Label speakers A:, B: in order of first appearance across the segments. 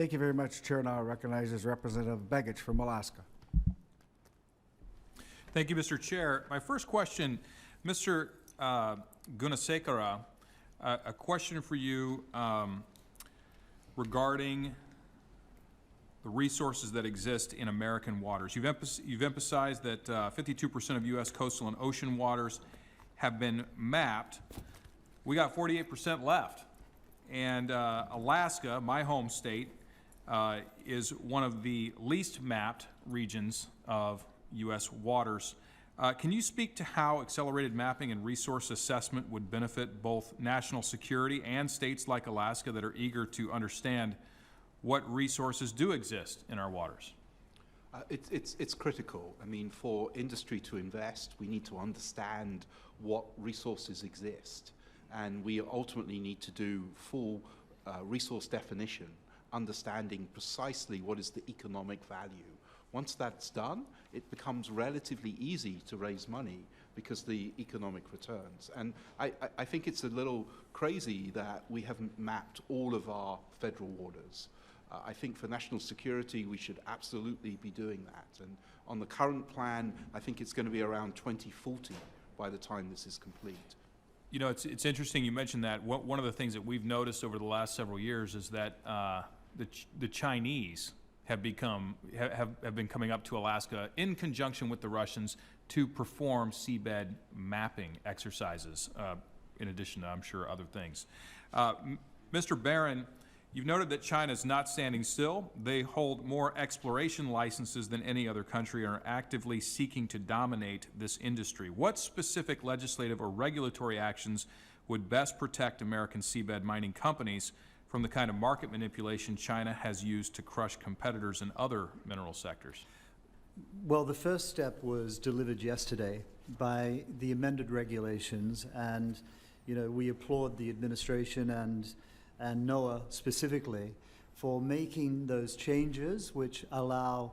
A: Thank you very much, Chair. Now recognizes Representative Begich from Alaska.
B: Thank you, Mr. Chair. My first question, Mr. Gunasekara, a question for you regarding the resources that exist in American waters. You've emphasized that 52% of U.S. coastal and ocean waters have been mapped. We got 48% left. And Alaska, my home state, is one of the least mapped regions of U.S. waters. Can you speak to how accelerated mapping and resource assessment would benefit both national security and states like Alaska that are eager to understand what resources do exist in our waters?
C: It's critical. I mean, for industry to invest, we need to understand what resources exist. And we ultimately need to do full resource definition, understanding precisely what is the economic value. Once that's done, it becomes relatively easy to raise money because the economic returns. And I think it's a little crazy that we haven't mapped all of our federal waters. I think for national security, we should absolutely be doing that. And on the current plan, I think it's going to be around 2040 by the time this is complete.
B: You know, it's interesting you mentioned that. One of the things that we've noticed over the last several years is that the Chinese have been coming up to Alaska in conjunction with the Russians to perform seabed mapping exercises, in addition to, I'm sure, other things. Mr. Barron, you've noted that China is not standing still. They hold more exploration licenses than any other country and are actively seeking to dominate this industry. What specific legislative or regulatory actions would best protect American seabed mining companies from the kind of market manipulation China has used to crush competitors in other mineral sectors?
D: Well, the first step was delivered yesterday by the amended regulations, and we applaud the administration and NOAA specifically for making those changes which allow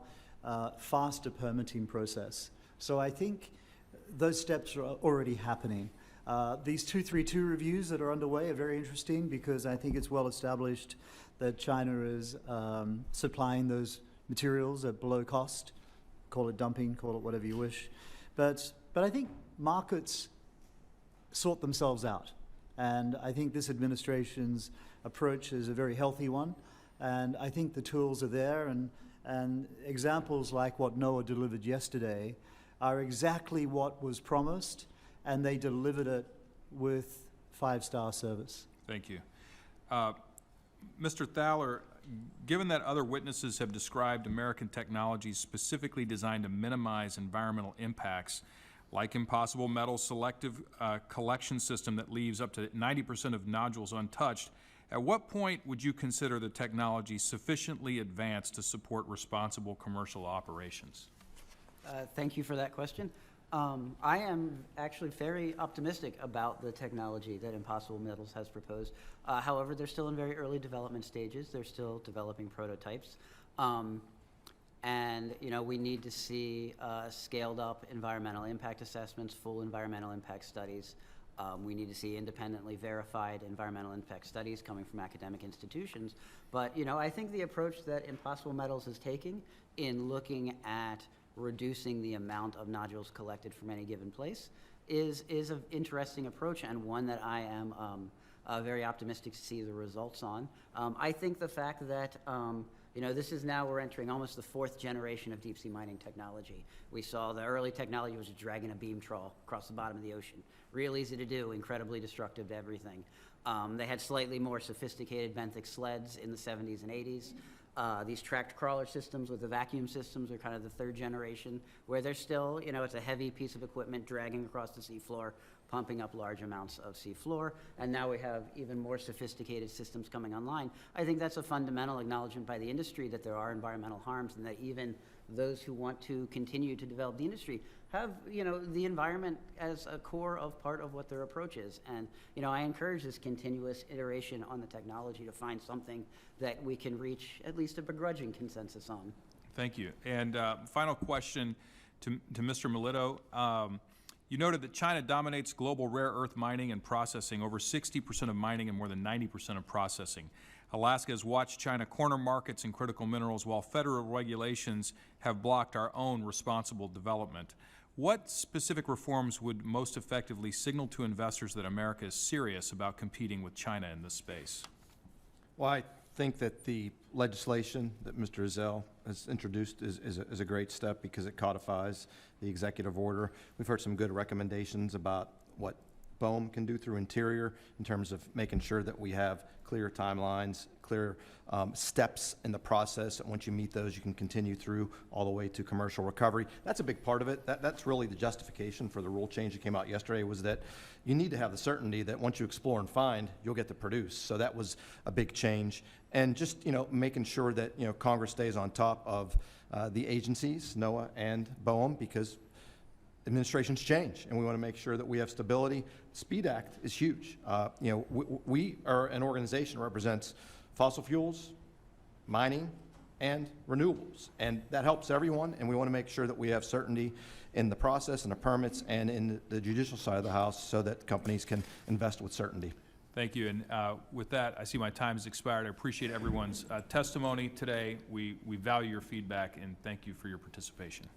D: faster permitting process. So I think those steps are already happening. These 232 reviews that are underway are very interesting because I think it's well established that China is supplying those materials at below cost. Call it dumping, call it whatever you wish. But I think markets sort themselves out. And I think this administration's approach is a very healthy one. And I think the tools are there. And examples like what NOAA delivered yesterday are exactly what was promised, and they delivered it with 5-star service.
B: Thank you. Mr. Thaler, given that other witnesses have described American technologies specifically designed to minimize environmental impacts, like Impossible Metal's selective collection system that leaves up to 90% of nodules untouched, at what point would you consider the technology sufficiently advanced to support responsible commercial operations?
E: Thank you for that question. I am actually very optimistic about the technology that Impossible Metals has proposed. However, they're still in very early development stages. They're still developing prototypes. And we need to see scaled up environmental impact assessments, full environmental impact studies. We need to see independently verified environmental impact studies coming from academic institutions. But I think the approach that Impossible Metals is taking in looking at reducing the amount of nodules collected from any given place is an interesting approach, and one that I am very optimistic to see the results on. I think the fact that this is now, we're entering almost the 4th generation of deep sea mining technology. We saw the early technology was dragging a beam trawl across the bottom of the ocean. Real easy to do, incredibly destructive to everything. They had slightly more sophisticated benthic sleds in the 70s and 80s. These tracked crawler systems with the vacuum systems are kind of the 3rd generation, where they're still, it's a heavy piece of equipment dragging across the seafloor, pumping up large amounts of seafloor, and now we have even more sophisticated systems coming online. I think that's a fundamental acknowledgement by the industry that there are environmental harms, and that even those who want to continue to develop the industry have, the environment as a core of part of what their approach is. And, I encourage this continuous iteration on the technology to find something that we can reach at least a begrudging consensus on.
B: Thank you. And final question to Mr. Melito. You noted that China dominates global rare earth mining and processing, over 60% of mining and more than 90% of processing. Alaska has watched China corner markets in critical minerals while federal regulations have blocked our own responsible development. What specific reforms would most effectively signal to investors that America is serious about competing with China in this space?
F: Well, I think that the legislation that Mr. Ezell has introduced is a great step because it codifies the executive order. We've heard some good recommendations about what BOEM can do through Interior in terms of making sure that we have clear timelines, clear steps in the process, and once you meet those, you can continue through all the way to commercial recovery. That's a big part of it. That's really the justification for the rule change that came out yesterday, was that you need to have the certainty that once you explore and find, you'll get to produce. So that was a big change. And just, making sure that, Congress stays on top of the agencies, NOAA and BOEM, because administrations change, and we want to make sure that we have stability. SPEED Act is huge. We are an organization that represents fossil fuels, mining, and renewables, and that helps everyone, and we want to make sure that we have certainty in the process and the permits and in the judicial side of the house so that companies can invest with certainty.
B: Thank you. And with that, I see my time has expired. I appreciate everyone's testimony today. We value your feedback, and thank you for your participation.